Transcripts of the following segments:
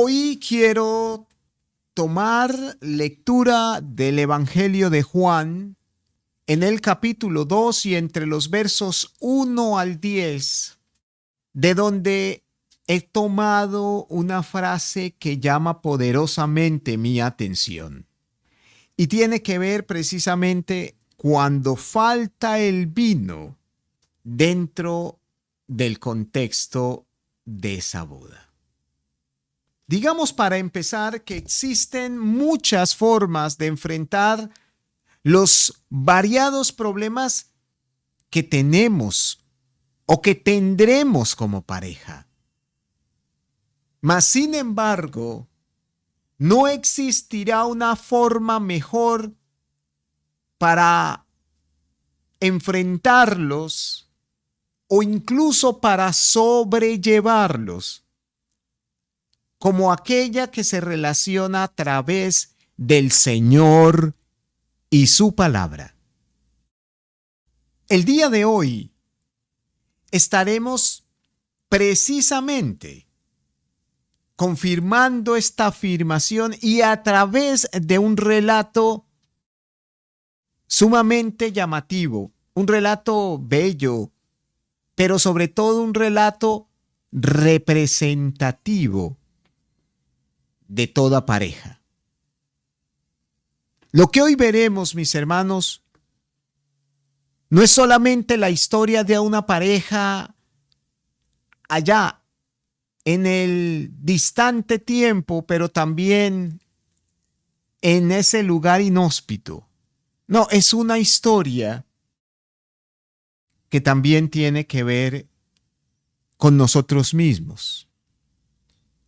Hoy quiero tomar lectura del Evangelio de Juan en el capítulo 2 y entre los versos 1 al 10, de donde he tomado una frase que llama poderosamente mi atención. Y tiene que ver precisamente cuando falta el vino dentro del contexto de esa boda. Digamos para empezar que existen muchas formas de enfrentar los variados problemas que tenemos o que tendremos como pareja. Mas, sin embargo, no existirá una forma mejor para enfrentarlos o incluso para sobrellevarlos, como aquella que se relaciona a través del Señor y su palabra. El día de hoy estaremos precisamente confirmando esta afirmación y a través de un relato sumamente llamativo, un relato bello, pero sobre todo un relato representativo de toda pareja. Lo que hoy veremos, mis hermanos, no es solamente la historia de una pareja allá en el distante tiempo, pero también en ese lugar inhóspito. No, es una historia que también tiene que ver con nosotros mismos.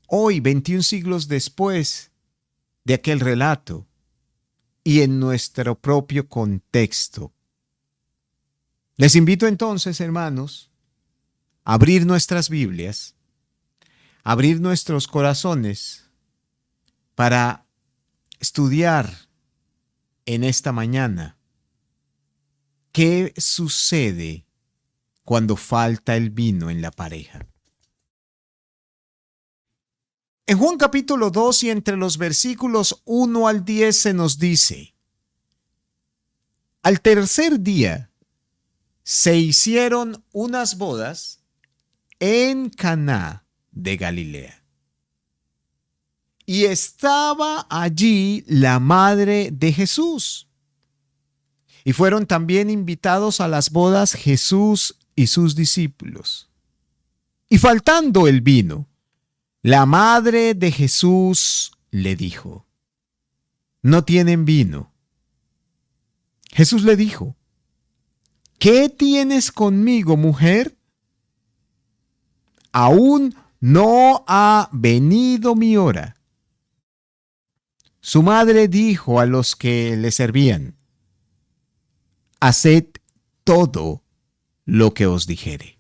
Hoy, 21 siglos después de aquel relato y en nuestro propio contexto. Les invito entonces, hermanos, a abrir nuestras Biblias, a abrir nuestros corazones para estudiar en esta mañana qué sucede cuando falta el vino en la pareja. En Juan capítulo 2 y entre los versículos 1 al 10 se nos dice: al tercer día se hicieron unas bodas en Caná de Galilea. Y estaba allí la madre de Jesús. Y fueron también invitados a las bodas Jesús y sus discípulos. Y faltando el vino, la madre de Jesús le dijo: no tienen vino. Jesús le dijo: ¿qué tienes conmigo, mujer? Aún no ha venido mi hora. Su madre dijo a los que le servían: haced todo lo que os dijere.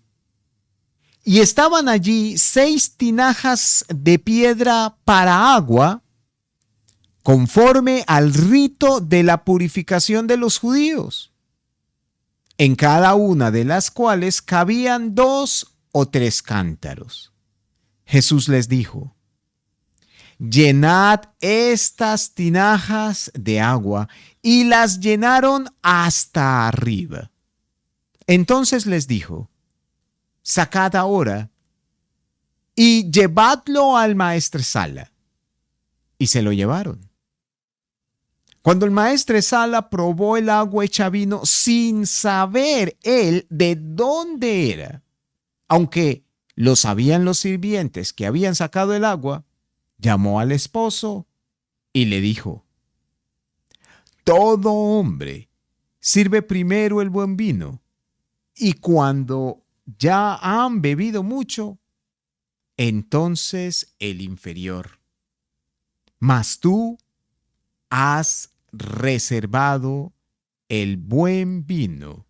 Y estaban allí 6 tinajas de piedra para agua, conforme al rito de la purificación de los judíos, en cada una de las cuales cabían 2 o 3 cántaros. Jesús les dijo: llenad estas tinajas de agua, y las llenaron hasta arriba. Entonces les dijo: sacad ahora y llevadlo al maestresala. Y se lo llevaron. Cuando el maestresala probó el agua hecha vino, sin saber él de dónde era, aunque lo sabían los sirvientes que habían sacado el agua, llamó al esposo y le dijo: todo hombre sirve primero el buen vino, y cuando ya han bebido mucho, entonces el inferior. Mas tú has reservado el buen vino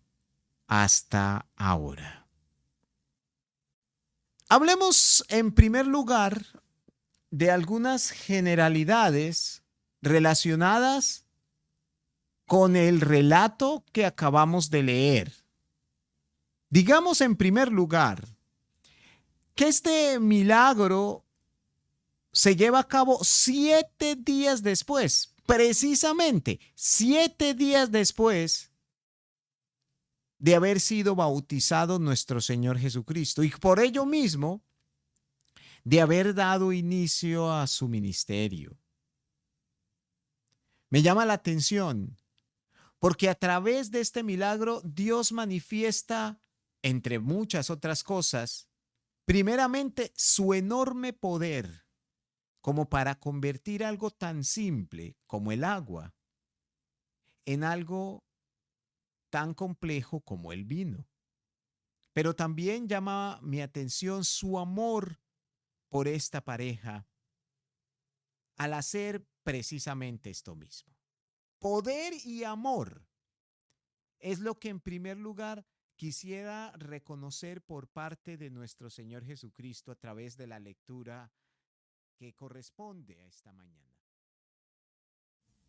hasta ahora. Hablemos en primer lugar de algunas generalidades relacionadas con el relato que acabamos de leer. Digamos en primer lugar que este milagro se lleva a cabo 7 días después, precisamente 7 días después de haber sido bautizado nuestro Señor Jesucristo y por ello mismo de haber dado inicio a su ministerio. Me llama la atención porque a través de este milagro Dios manifiesta, entre muchas otras cosas, primeramente su enorme poder como para convertir algo tan simple como el agua en algo tan complejo como el vino. Pero también llama mi atención su amor por esta pareja al hacer precisamente esto mismo. Poder y amor es lo que en primer lugar quisiera reconocer por parte de nuestro Señor Jesucristo a través de la lectura que corresponde a esta mañana.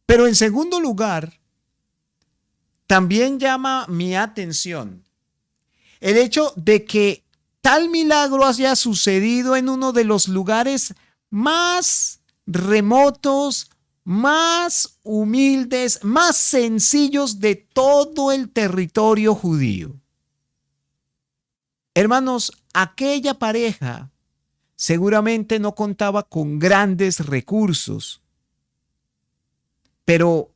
Pero en segundo lugar, también llama mi atención el hecho de que tal milagro haya sucedido en uno de los lugares más remotos, más humildes, más sencillos de todo el territorio judío. Hermanos, aquella pareja seguramente no contaba con grandes recursos, pero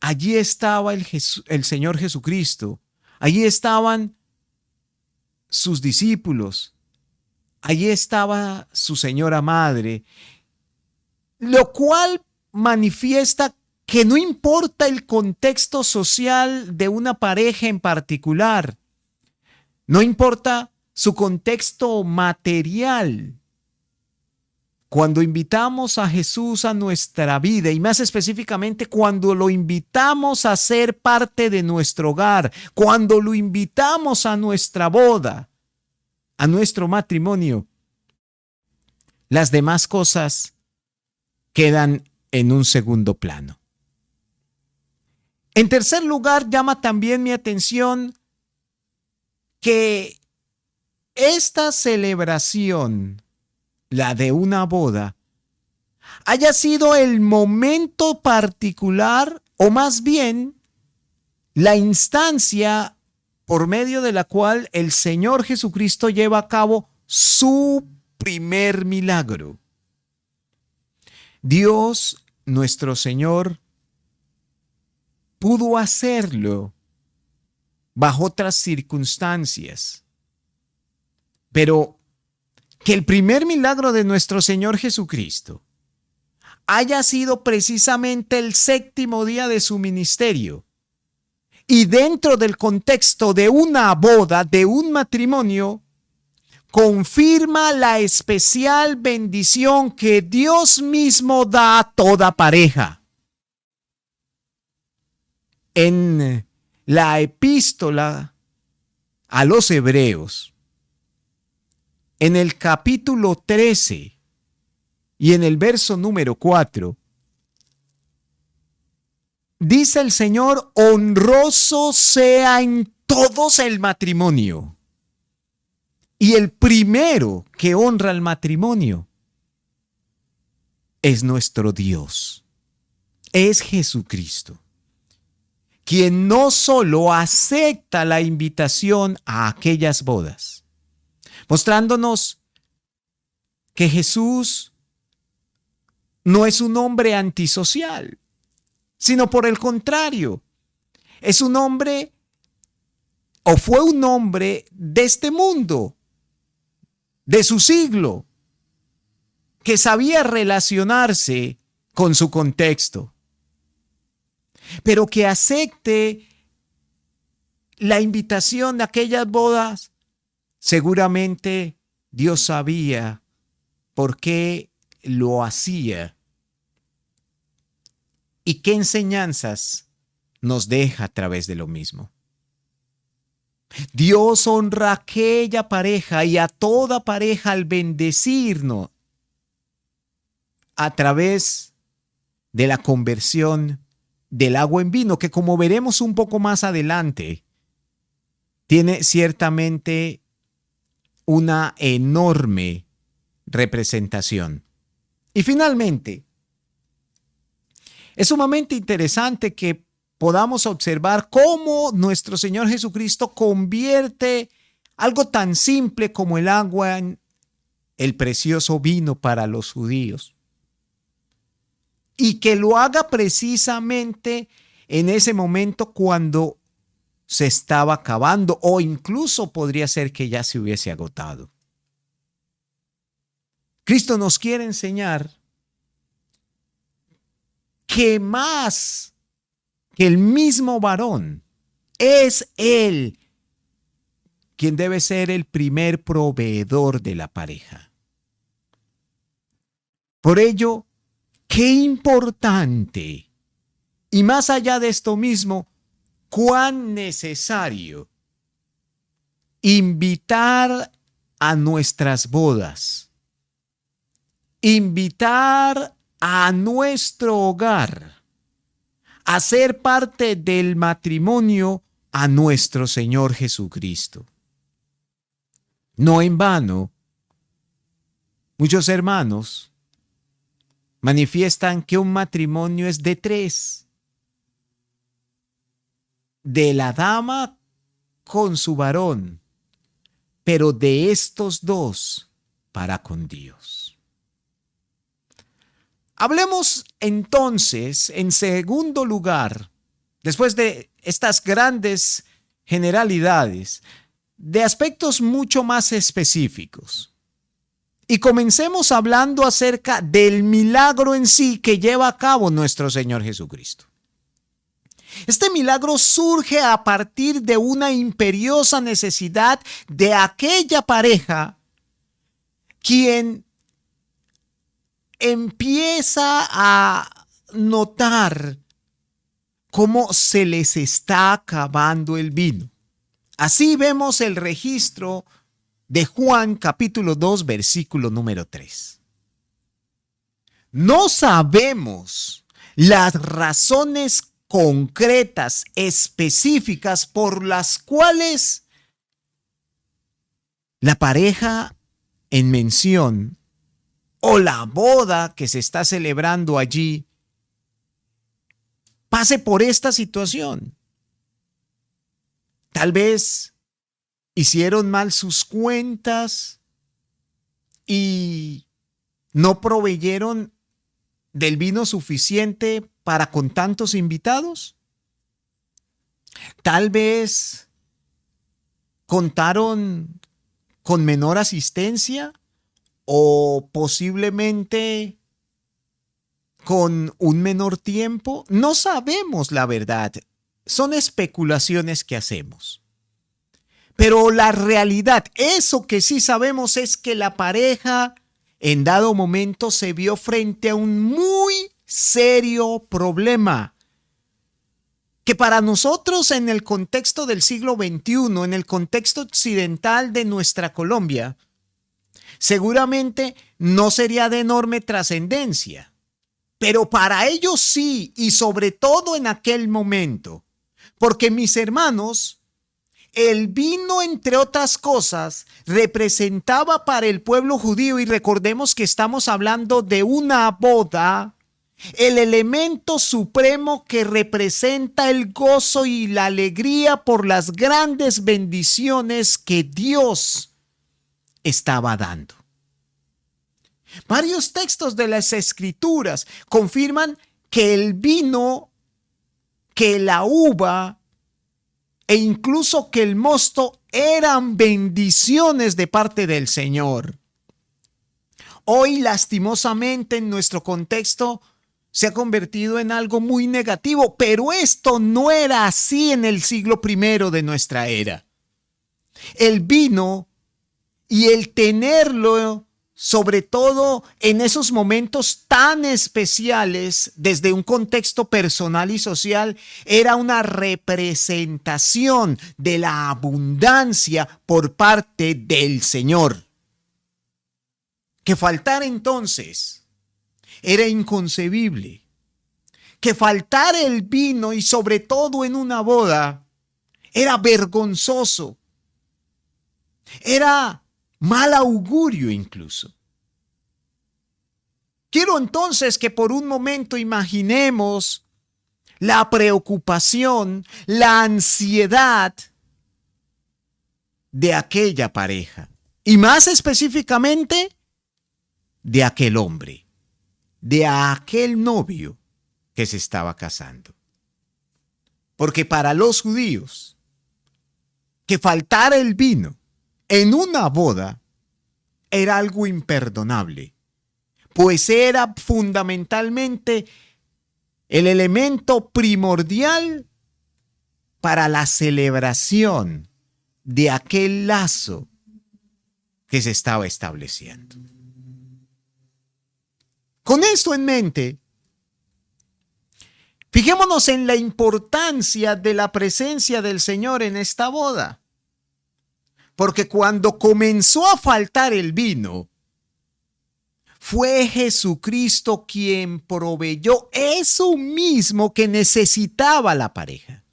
allí estaba el Señor Jesucristo, allí estaban sus discípulos, allí estaba su señora madre, lo cual manifiesta que no importa el contexto social de una pareja en particular, no importa su contexto material. Cuando invitamos a Jesús a nuestra vida y más específicamente cuando lo invitamos a ser parte de nuestro hogar, cuando lo invitamos a nuestra boda, a nuestro matrimonio, las demás cosas quedan en un segundo plano. En tercer lugar, llama también mi atención que esta celebración, la de una boda, haya sido el momento particular o más bien la instancia por medio de la cual el Señor Jesucristo lleva a cabo su primer milagro. Dios, nuestro Señor, pudo hacerlo bajo otras circunstancias, pero que el primer milagro de nuestro Señor Jesucristo haya sido precisamente el 7º día de su ministerio y dentro del contexto de una boda, de un matrimonio, confirma la especial bendición que Dios mismo da a toda pareja. En la epístola a los Hebreos, en el capítulo 13 y en el verso número 4, dice el Señor: honroso sea en todos el matrimonio. Y el primero que honra el matrimonio es nuestro Dios, es Jesucristo, quien no solo acepta la invitación a aquellas bodas, mostrándonos que Jesús no es un hombre antisocial, sino por el contrario, es un hombre o fue un hombre de este mundo, de su siglo, que sabía relacionarse con su contexto, pero que acepte la invitación de aquellas bodas. Seguramente Dios sabía por qué lo hacía y qué enseñanzas nos deja a través de lo mismo. Dios honra a aquella pareja y a toda pareja al bendecirnos a través de la conversión del agua en vino, que como veremos un poco más adelante, tiene ciertamente una enorme representación. Y finalmente, es sumamente interesante que podamos observar cómo nuestro Señor Jesucristo convierte algo tan simple como el agua en el precioso vino para los judíos. Y que lo haga precisamente en ese momento cuando se estaba acabando, o incluso podría ser que ya se hubiese agotado. Cristo nos quiere enseñar que más que el mismo varón, es él quien debe ser el primer proveedor de la pareja. Por ello, qué importante, y más allá de esto mismo, cuán necesario invitar a nuestras bodas, invitar a nuestro hogar, a ser parte del matrimonio a nuestro Señor Jesucristo. No en vano, muchos hermanos manifiestan que un matrimonio es de tres: de la dama con su varón, pero de estos dos para con Dios. Hablemos entonces, en segundo lugar, después de estas grandes generalidades, de aspectos mucho más específicos. Y comencemos hablando acerca del milagro en sí que lleva a cabo nuestro Señor Jesucristo. Este milagro surge a partir de una imperiosa necesidad de aquella pareja quien empieza a notar cómo se les está acabando el vino. Así vemos el registro de Juan capítulo 2, versículo número 3. No sabemos las razones concretas, específicas por las cuales la pareja en mención o la boda que se está celebrando allí pase por esta situación. Tal vez hicieron mal sus cuentas y no proveyeron del vino suficiente para con tantos invitados. Tal vez contaron con menor asistencia o posiblemente con un menor tiempo. No sabemos la verdad. Son especulaciones que hacemos. Pero la realidad, eso que sí sabemos es que la pareja en dado momento se vio frente a un muy serio problema que para nosotros en el contexto del siglo XXI, en el contexto occidental de nuestra Colombia, seguramente no sería de enorme trascendencia. Pero para ellos sí, y sobre todo en aquel momento. Porque mis hermanos, el vino, entre otras cosas, representaba para el pueblo judío, y recordemos que estamos hablando de una boda, el elemento supremo que representa el gozo y la alegría por las grandes bendiciones que Dios estaba dando. Varios textos de las Escrituras confirman que el vino, que la uva e incluso que el mosto eran bendiciones de parte del Señor. Hoy, lastimosamente, en nuestro contexto se ha convertido en algo muy negativo, pero esto no era así en el siglo I de nuestra era. El vino y el tenerlo, sobre todo en esos momentos tan especiales, desde un contexto personal y social, era una representación de la abundancia por parte del Señor. Que faltara entonces era inconcebible. Que faltara el vino, y sobre todo en una boda, era vergonzoso. Era mal augurio incluso. Quiero entonces que por un momento imaginemos la preocupación, la ansiedad de aquella pareja. Y más específicamente, de aquel hombre, de aquel novio que se estaba casando. Porque para los judíos, que faltara el vino en una boda era algo imperdonable, pues era fundamentalmente el elemento primordial para la celebración de aquel lazo que se estaba estableciendo. Con esto en mente, fijémonos en la importancia de la presencia del Señor en esta boda. Porque cuando comenzó a faltar el vino, fue Jesucristo quien proveyó eso mismo que necesitaba la pareja.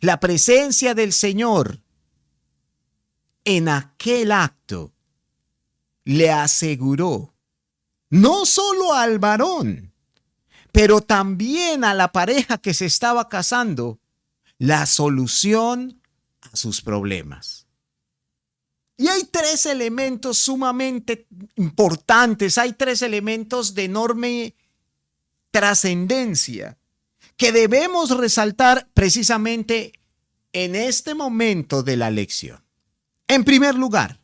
La presencia del Señor en aquel acto le aseguró no solo al varón, pero también a la pareja que se estaba casando, la solución a sus problemas. Y hay tres elementos sumamente importantes, hay tres elementos de enorme trascendencia que debemos resaltar precisamente en este momento de la lección. En primer lugar,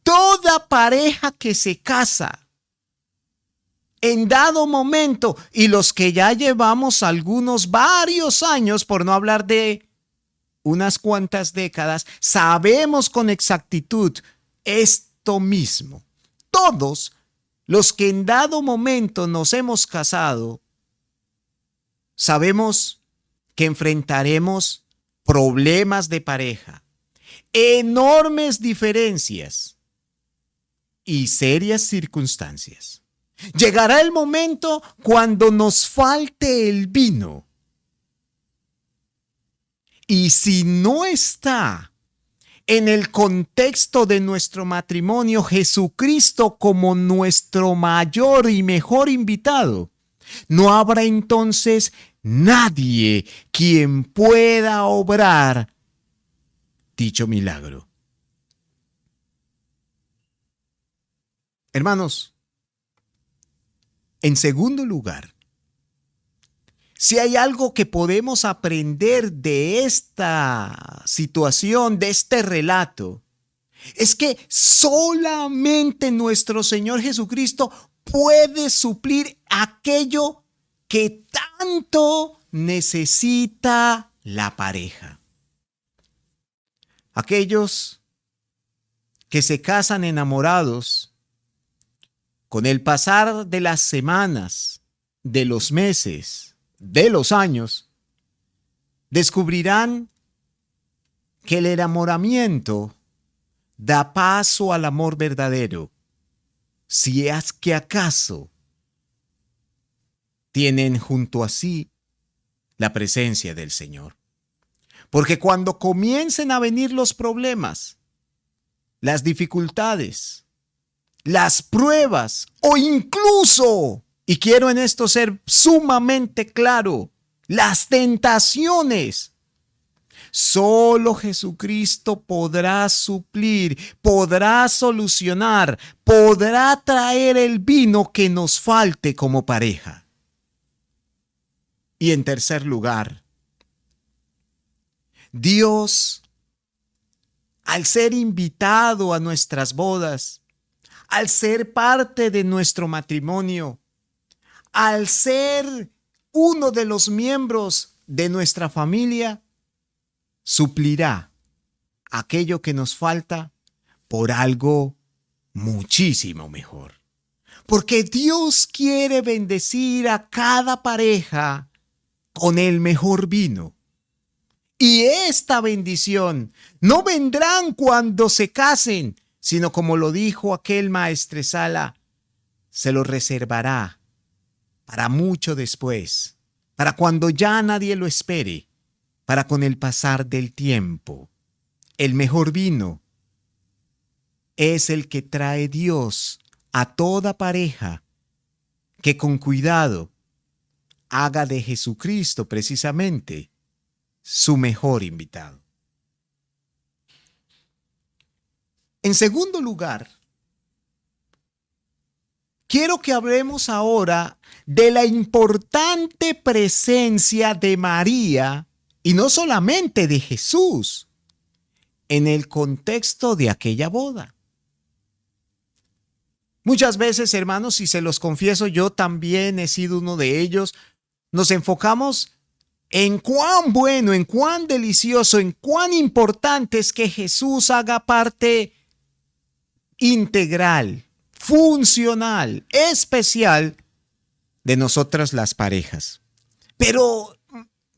toda pareja que se casa en dado momento, y los que ya llevamos varios años, por no hablar de unas cuantas décadas, sabemos con exactitud esto mismo. Todos los que en dado momento nos hemos casado, sabemos que enfrentaremos problemas de pareja, enormes diferencias y serias circunstancias. Llegará el momento cuando nos falte el vino. Y si no está en el contexto de nuestro matrimonio Jesucristo como nuestro mayor y mejor invitado, no habrá entonces nadie quien pueda obrar dicho milagro. Hermanos, en segundo lugar, si hay algo que podemos aprender de esta situación, de este relato, es que solamente nuestro Señor Jesucristo puede suplir aquello que tanto necesita la pareja. Aquellos que se casan enamorados, con el pasar de las semanas, de los meses, de los años, descubrirán que el enamoramiento da paso al amor verdadero, si es que acaso tienen junto a sí la presencia del Señor. Porque cuando comiencen a venir los problemas, las dificultades, las pruebas o incluso, y quiero en esto ser sumamente claro, las tentaciones, solo Jesucristo podrá suplir, podrá solucionar, podrá traer el vino que nos falte como pareja. Y en tercer lugar, Dios, al ser invitado a nuestras bodas, al ser parte de nuestro matrimonio, al ser uno de los miembros de nuestra familia, suplirá aquello que nos falta por algo muchísimo mejor. Porque Dios quiere bendecir a cada pareja con el mejor vino. Y esta bendición no vendrán cuando se casen, sino como lo dijo aquel maestresala, se lo reservará para mucho después, para cuando ya nadie lo espere, para con el pasar del tiempo. El mejor vino es el que trae Dios a toda pareja que con cuidado haga de Jesucristo precisamente su mejor invitado. En segundo lugar, quiero que hablemos ahora de la importante presencia de María, y no solamente de Jesús, en el contexto de aquella boda. Muchas veces, hermanos, si se los confieso, yo también he sido uno de ellos, nos enfocamos en cuán bueno, en cuán delicioso, en cuán importante es que Jesús haga parte integral, funcional, especial de nosotras las parejas. Pero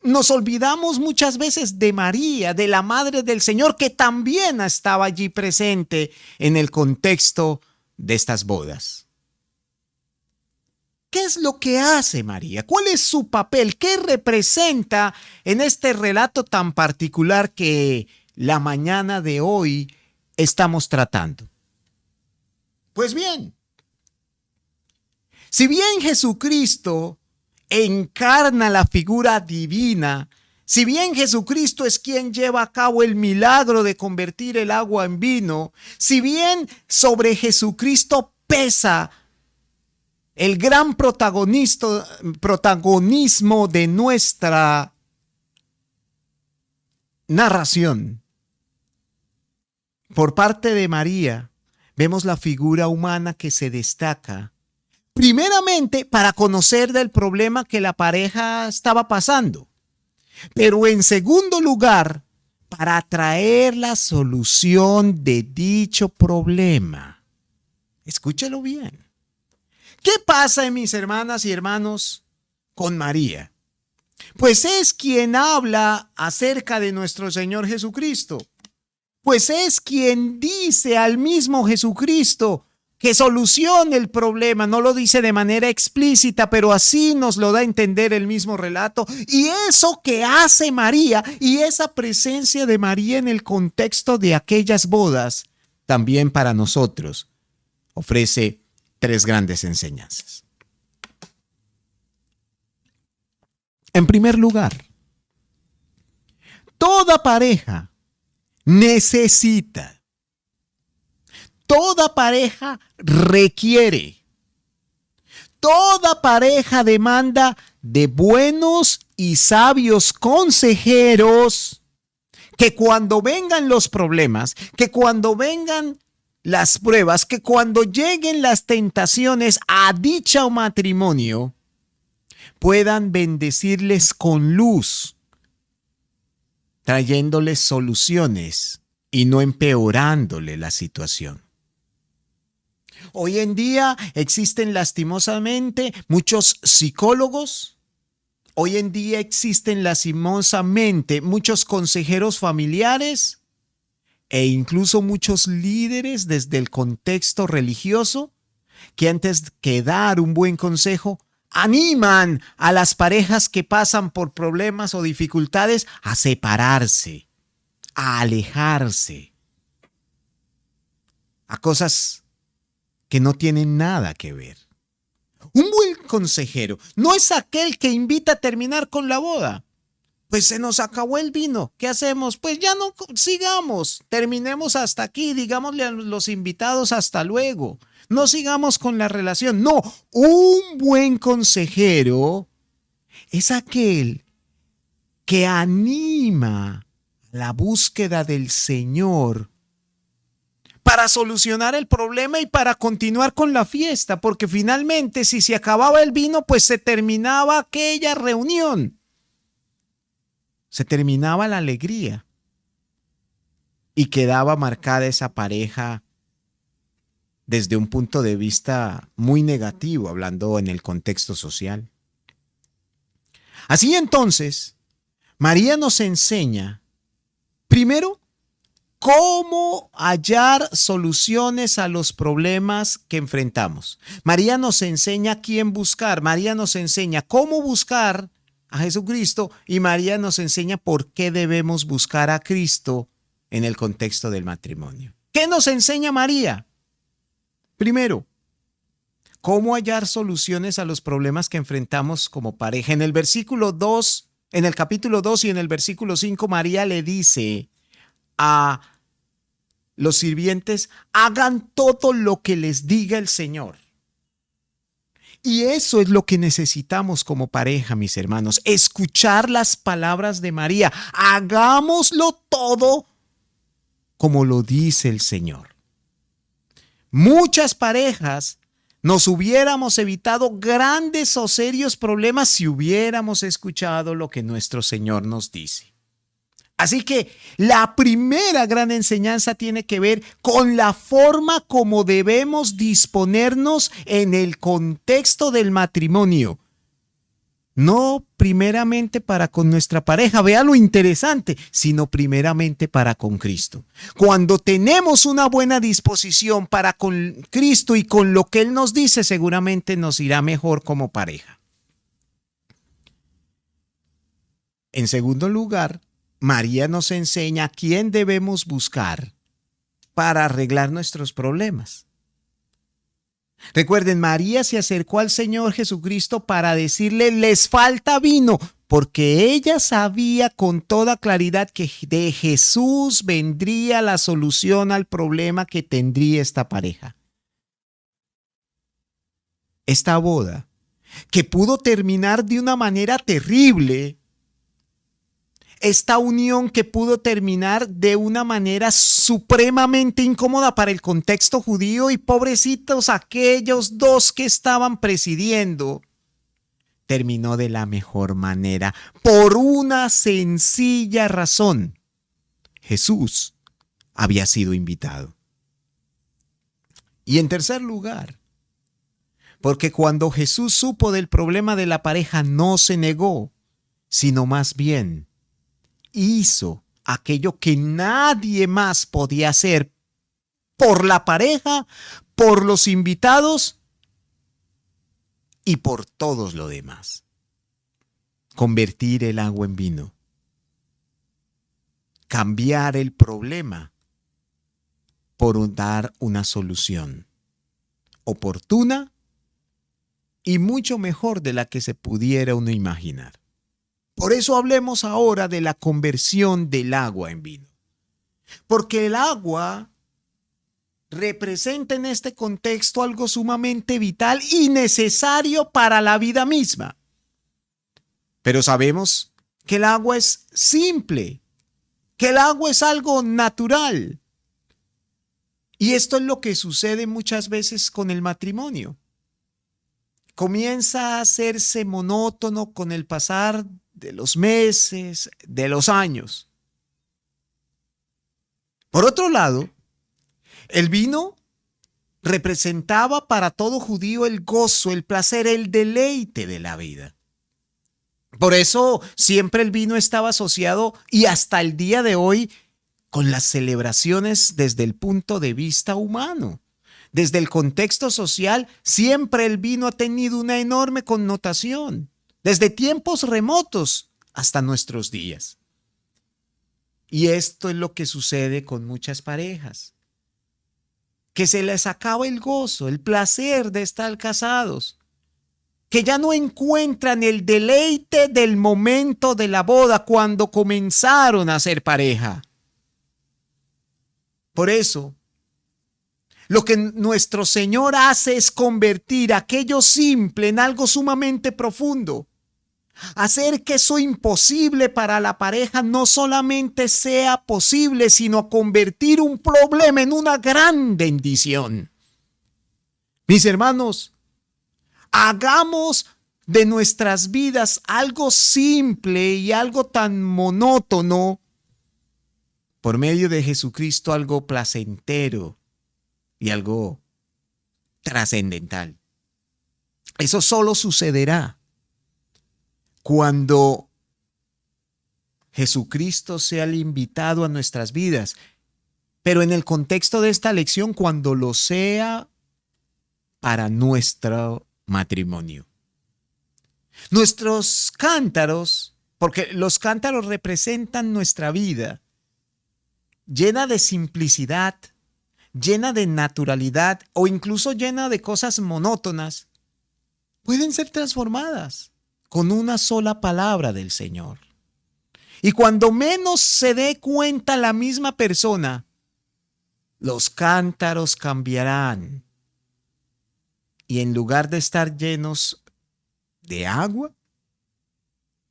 nos olvidamos muchas veces de María, de la Madre del Señor, que también estaba allí presente en el contexto de estas bodas. ¿Qué es lo que hace María? ¿Cuál es su papel? ¿Qué representa en este relato tan particular que la mañana de hoy estamos tratando? Pues bien, si bien Jesucristo encarna la figura divina, si bien Jesucristo es quien lleva a cabo el milagro de convertir el agua en vino, si bien sobre Jesucristo pesa el gran protagonismo de nuestra narración, por parte de María, vemos la figura humana que se destaca, primeramente para conocer del problema que la pareja estaba pasando, pero en segundo lugar, para traer la solución de dicho problema. Escúchelo bien. ¿Qué pasa, mis hermanas y hermanos, con María? Pues es quien habla acerca de nuestro Señor Jesucristo. Pues es quien dice al mismo Jesucristo que solucione el problema. No lo dice de manera explícita, pero así nos lo da a entender el mismo relato. Y eso que hace María y esa presencia de María en el contexto de aquellas bodas, también para nosotros ofrece tres grandes enseñanzas. En primer lugar, toda pareja necesita, toda pareja requiere, toda pareja demanda de buenos y sabios consejeros que cuando vengan los problemas, que cuando vengan las pruebas, que cuando lleguen las tentaciones a dicho matrimonio, puedan bendecirles con luz, trayéndoles soluciones y no empeorándole la situación. Hoy en día existen lastimosamente muchos psicólogos. Hoy en día existen lastimosamente muchos consejeros familiares e incluso muchos líderes desde el contexto religioso que antes que dar un buen consejo animan a las parejas que pasan por problemas o dificultades a separarse, a alejarse, a cosas que no tienen nada que ver. Un buen consejero no es aquel que invita a terminar con la boda. Pues se nos acabó el vino, ¿qué hacemos? Pues ya no sigamos, terminemos hasta aquí, digámosle a los invitados hasta luego. No sigamos con la relación. No, un buen consejero es aquel que anima la búsqueda del Señor para solucionar el problema y para continuar con la fiesta, porque finalmente si se acababa el vino, pues se terminaba aquella reunión. Se terminaba la alegría y quedaba marcada esa pareja desde un punto de vista muy negativo, hablando en el contexto social. Así entonces, María nos enseña, primero, cómo hallar soluciones a los problemas que enfrentamos. María nos enseña a quién buscar, María nos enseña cómo buscar a Jesucristo y María nos enseña por qué debemos buscar a Cristo en el contexto del matrimonio. ¿Qué nos enseña María? Primero, cómo hallar soluciones a los problemas que enfrentamos como pareja. En el versículo 2, en el capítulo 2 y en el versículo 5, María le dice a los sirvientes: hagan todo lo que les diga el Señor. Y eso es lo que necesitamos como pareja, mis hermanos, escuchar las palabras de María. Hagámoslo todo como lo dice el Señor. Muchas parejas nos hubiéramos evitado grandes o serios problemas si hubiéramos escuchado lo que nuestro Señor nos dice. Así que la primera gran enseñanza tiene que ver con la forma como debemos disponernos en el contexto del matrimonio. No primeramente para con nuestra pareja, vea lo interesante, sino primeramente para con Cristo. Cuando tenemos una buena disposición para con Cristo y con lo que Él nos dice, seguramente nos irá mejor como pareja. En segundo lugar, María nos enseña a quién debemos buscar para arreglar nuestros problemas. Recuerden, María se acercó al Señor Jesucristo para decirle: les falta vino, porque ella sabía con toda claridad que de Jesús vendría la solución al problema que tendría esta pareja. Esta boda, que pudo terminar de una manera terrible, esta unión que pudo terminar de una manera supremamente incómoda para el contexto judío, y pobrecitos aquellos dos que estaban presidiendo, terminó de la mejor manera por una sencilla razón: Jesús había sido invitado. Y en tercer lugar, porque cuando Jesús supo del problema de la pareja, no se negó, sino más bien hizo aquello que nadie más podía hacer por la pareja, por los invitados y por todos los demás: convertir el agua en vino, cambiar el problema por dar una solución oportuna y mucho mejor de la que se pudiera uno imaginar. Por eso hablemos ahora de la conversión del agua en vino. Porque el agua representa en este contexto algo sumamente vital y necesario para la vida misma. Pero sabemos que el agua es simple, que el agua es algo natural. Y esto es lo que sucede muchas veces con el matrimonio. Comienza a hacerse monótono con el pasar de los meses, de los años. Por otro lado, el vino representaba para todo judío el gozo, el placer, el deleite de la vida. Por eso siempre el vino estaba asociado, y hasta el día de hoy, con las celebraciones desde el punto de vista humano. Desde el contexto social, siempre el vino ha tenido una enorme connotación, desde tiempos remotos hasta nuestros días. Y esto es lo que sucede con muchas parejas, que se les acaba el gozo, el placer de estar casados, que ya no encuentran el deleite del momento de la boda cuando comenzaron a ser pareja. Por eso, lo que nuestro Señor hace es convertir aquello simple en algo sumamente profundo. Hacer que eso imposible para la pareja no solamente sea posible, sino convertir un problema en una gran bendición. Mis hermanos, hagamos de nuestras vidas algo simple y algo tan monótono, por medio de Jesucristo, algo placentero y algo trascendental. Eso solo sucederá cuando Jesucristo sea el invitado a nuestras vidas, pero en el contexto de esta lección, cuando lo sea para nuestro matrimonio. Nuestros cántaros, porque los cántaros representan nuestra vida, llena de simplicidad, llena de naturalidad o incluso llena de cosas monótonas, pueden ser transformadas con una sola palabra del Señor. Y cuando menos se dé cuenta la misma persona, los cántaros cambiarán. Y en lugar de estar llenos de agua,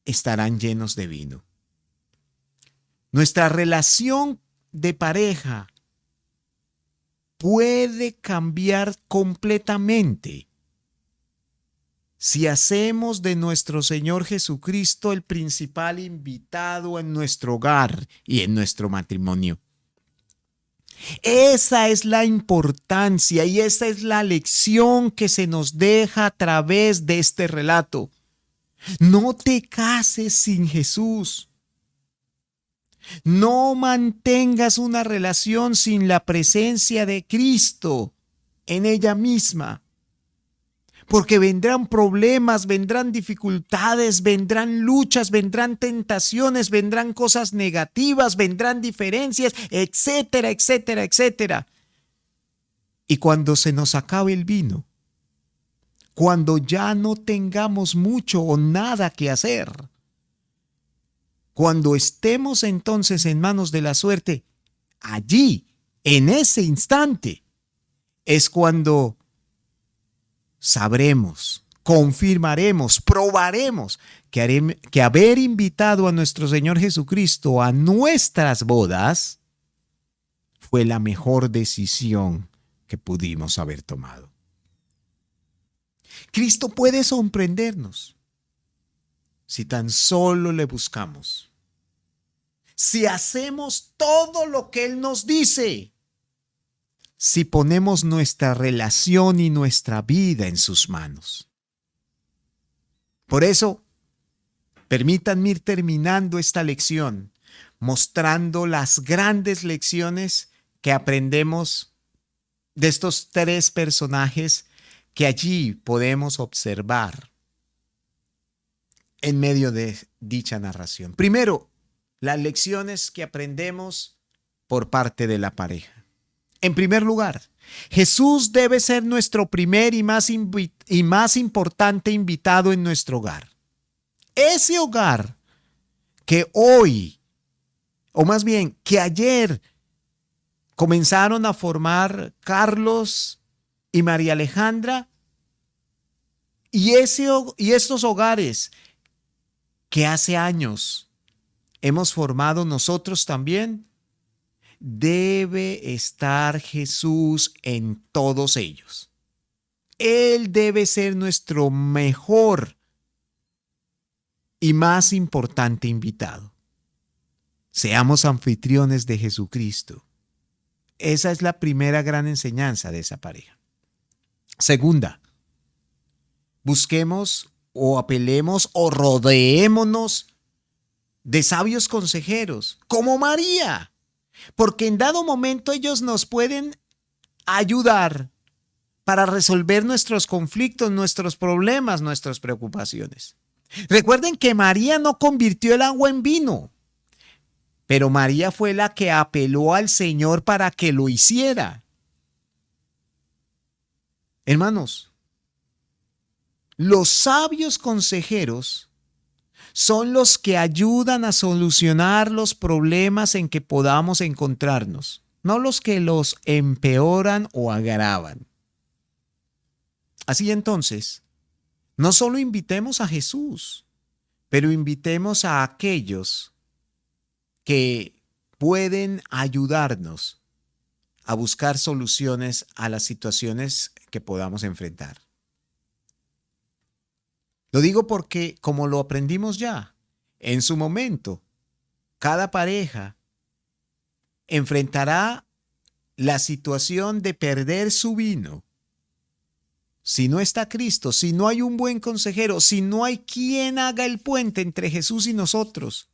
estarán llenos de vino. Nuestra relación de pareja puede cambiar completamente si hacemos de nuestro Señor Jesucristo el principal invitado en nuestro hogar y en nuestro matrimonio. Esa es la importancia y esa es la lección que se nos deja a través de este relato. No te cases sin Jesús. No mantengas una relación sin la presencia de Cristo en ella misma. Porque vendrán problemas, vendrán dificultades, vendrán luchas, vendrán tentaciones, vendrán cosas negativas, vendrán diferencias, etcétera, etcétera, etcétera. Y cuando se nos acabe el vino, cuando ya no tengamos mucho o nada que hacer, cuando estemos entonces en manos de la suerte, allí, en ese instante, es cuando sabremos, confirmaremos, probaremos que haber invitado a nuestro Señor Jesucristo a nuestras bodas fue la mejor decisión que pudimos haber tomado. Cristo puede sorprendernos si tan solo le buscamos, si hacemos todo lo que Él nos dice, si ponemos nuestra relación y nuestra vida en sus manos. Por eso, permítanme ir terminando esta lección, mostrando las grandes lecciones que aprendemos de estos tres personajes que allí podemos observar en medio de dicha narración. Primero, las lecciones que aprendemos por parte de la pareja. En primer lugar, Jesús debe ser nuestro primer y más importante invitado en nuestro hogar. Ese hogar que hoy, o más bien que ayer, comenzaron a formar Carlos y María Alejandra, y estos hogares que hace años hemos formado nosotros también, debe estar Jesús en todos ellos. Él debe ser nuestro mejor y más importante invitado. Seamos anfitriones de Jesucristo. Esa es la primera gran enseñanza de esa pareja. Segunda, busquemos o apelemos o rodeémonos de sabios consejeros, como María. Porque en dado momento ellos nos pueden ayudar para resolver nuestros conflictos, nuestros problemas, nuestras preocupaciones. Recuerden que María no convirtió el agua en vino, pero María fue la que apeló al Señor para que lo hiciera. Hermanos, los sabios consejeros son los que ayudan a solucionar los problemas en que podamos encontrarnos, no los que los empeoran o agravan. Así entonces, no solo invitemos a Jesús, pero invitemos a aquellos que pueden ayudarnos a buscar soluciones a las situaciones que podamos enfrentar. Lo digo porque, como lo aprendimos ya, en su momento, cada pareja enfrentará la situación de perder su vino. Si no está Cristo, si no hay un buen consejero, si no hay quien haga el puente entre Jesús y nosotros,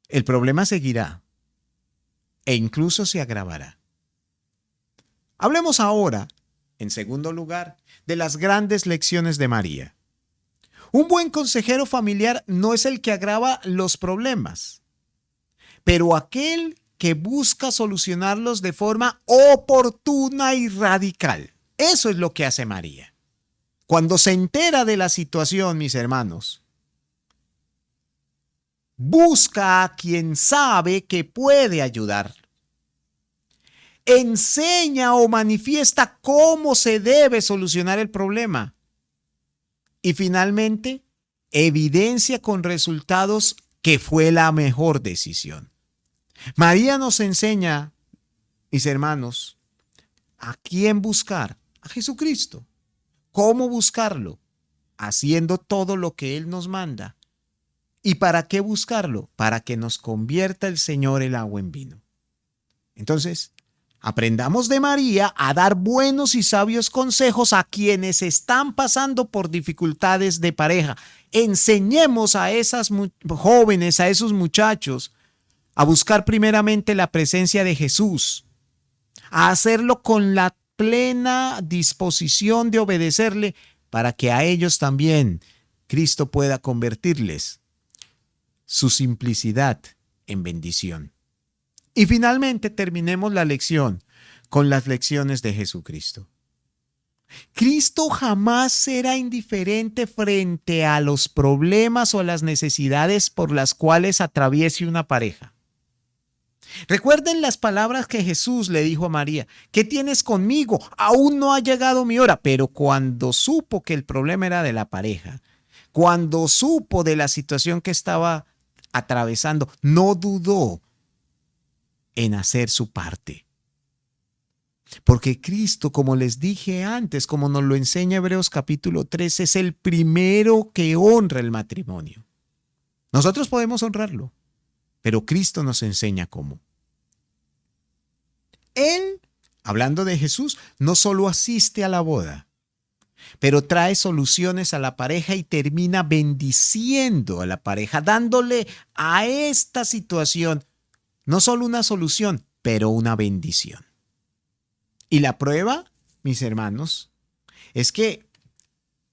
el problema seguirá e incluso se agravará. Hablemos ahora, en segundo lugar, de las grandes lecciones de María. Un buen consejero familiar no es el que agrava los problemas, pero aquel que busca solucionarlos de forma oportuna y radical. Eso es lo que hace María. Cuando se entera de la situación, mis hermanos, busca a quien sabe que puede ayudar. Enseña o manifiesta cómo se debe solucionar el problema. Y finalmente, evidencia con resultados que fue la mejor decisión. María nos enseña, mis hermanos, a quién buscar, a Jesucristo. ¿Cómo buscarlo? Haciendo todo lo que Él nos manda. ¿Y para qué buscarlo? Para que nos convierta el Señor el agua en vino. Entonces, aprendamos de María a dar buenos y sabios consejos a quienes están pasando por dificultades de pareja. Enseñemos a esas jóvenes, a esos muchachos, a buscar primeramente la presencia de Jesús, a hacerlo con la plena disposición de obedecerle para que a ellos también Cristo pueda convertirles su simplicidad en bendición. Y finalmente terminemos la lección con las lecciones de Jesucristo. Cristo jamás será indiferente frente a los problemas o las necesidades por las cuales atraviese una pareja. Recuerden las palabras que Jesús le dijo a María: ¿qué tienes conmigo? Aún no ha llegado mi hora. Pero cuando supo que el problema era de la pareja, cuando supo de la situación que estaba atravesando, no dudó en hacer su parte. Porque Cristo, como les dije antes, como nos lo enseña Hebreos capítulo 3, es el primero que honra el matrimonio. Nosotros podemos honrarlo, pero Cristo nos enseña cómo. Él, hablando de Jesús, no solo asiste a la boda, pero trae soluciones a la pareja y termina bendiciendo a la pareja, dándole a esta situación no solo una solución, pero una bendición. Y la prueba, mis hermanos, es que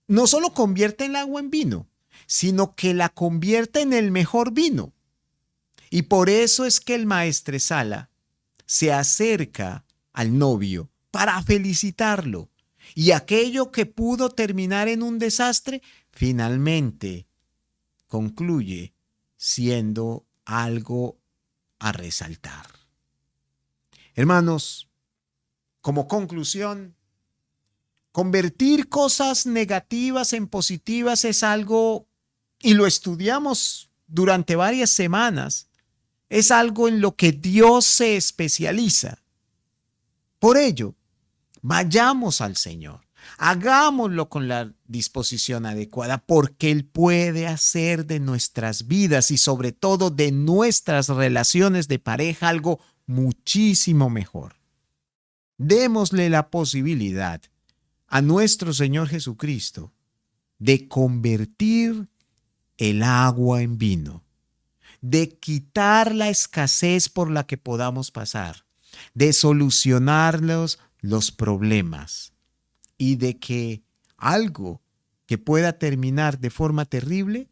no solo convierte el agua en vino, sino que la convierte en el mejor vino. Y por eso es que el maestresala se acerca al novio para felicitarlo. Y aquello que pudo terminar en un desastre, finalmente concluye siendo algo a resaltar. Hermanos, como conclusión, convertir cosas negativas en positivas es algo, y lo estudiamos durante varias semanas, es algo en lo que Dios se especializa. Por ello, vayamos al Señor, hagámoslo con la disposición adecuada, porque Él puede hacer de nuestras vidas y sobre todo de nuestras relaciones de pareja algo muchísimo mejor. Démosle la posibilidad a nuestro Señor Jesucristo de convertir el agua en vino, de quitar la escasez por la que podamos pasar, de solucionar los problemas y de que algo que pueda terminar de forma terrible,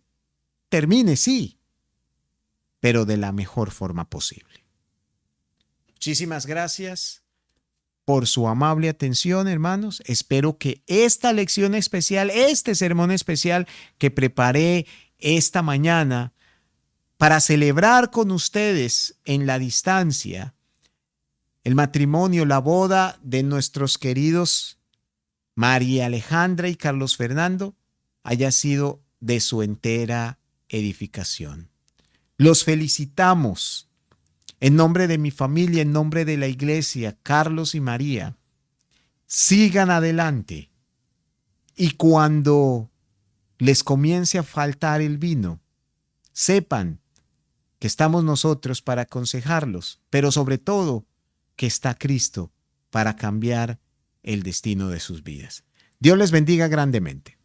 termine, sí, pero de la mejor forma posible. Muchísimas gracias por su amable atención, hermanos. Espero que esta lección especial, este sermón especial que preparé esta mañana para celebrar con ustedes en la distancia el matrimonio, la boda de nuestros queridos María Alejandra y Carlos Fernando, haya sido de su entera edificación. Los felicitamos. En nombre de mi familia, en nombre de la iglesia, Carlos y María, sigan adelante. Y cuando les comience a faltar el vino, sepan que estamos nosotros para aconsejarlos, pero sobre todo que está Cristo para cambiar el destino de sus vidas. Dios les bendiga grandemente.